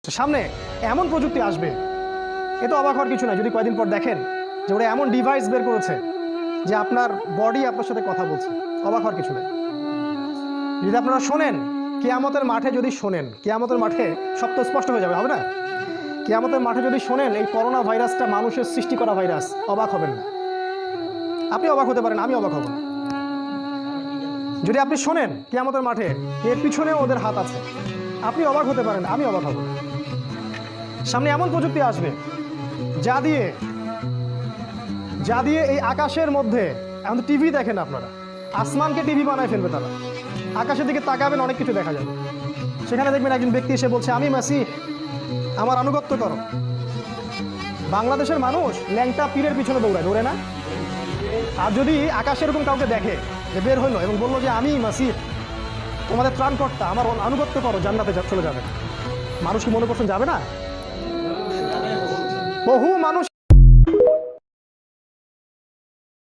সামনে এমন প্রযুক্তি আসবে, এ তো অবাক হওয়ার কিছু না যদি কয়েকদিন পর দেখেন যে ওরা এমন ডিভাইস বের করেছে যে আপনার বডি আপনার সাথে কথা বলছে। অবাক হওয়ার কিছু নেই। যদি আপনারা শোনেন কিয়ামতের মাঠে, যদি শোনেন কিয়ামতের মাঠে সব তো স্পষ্ট হয়ে যাবে, হবে না? কিয়ামতের মাঠে যদি শোনেন এই করোনা ভাইরাসটা মানুষের সৃষ্টি করা ভাইরাস, অবাক হবেন না। আপনি অবাক হতে পারেন, আমি অবাক হব না। যদি আপনি শোনেন কিয়ামতের মাঠে এর পিছনেও ওদের হাত আছে, আপনি অবাক হতে পারেন, আমি অবাক হব না। সামনে এমন প্রযুক্তি আসবে যা দিয়ে এই আকাশের মধ্যে, এখন তো টিভি দেখেন আপনারা, আসমানকে টিভি বানায় ফেলবে তারা। আকাশের দিকে তাকাবেন, অনেক কিছু দেখা যাবে। সেখানে দেখবেন একজন ব্যক্তি এসে বলছে, আমি মাসিহ, আমার আনুগত্য করো। বাংলাদেশের মানুষ ল্যাংটা পীরের পিছনে দৌড়ে না? আর যদি আকাশে এরকম কাউকে দেখে যে বের হইলো এবং বললো যে আমি মাসিহ, তোমাদের ত্রাণকর্তা, আমার আনুগত্য করো, জান্নাতে চলে যাবে, মানুষ কি মনে করছেন যাবে না? বহু মানুষ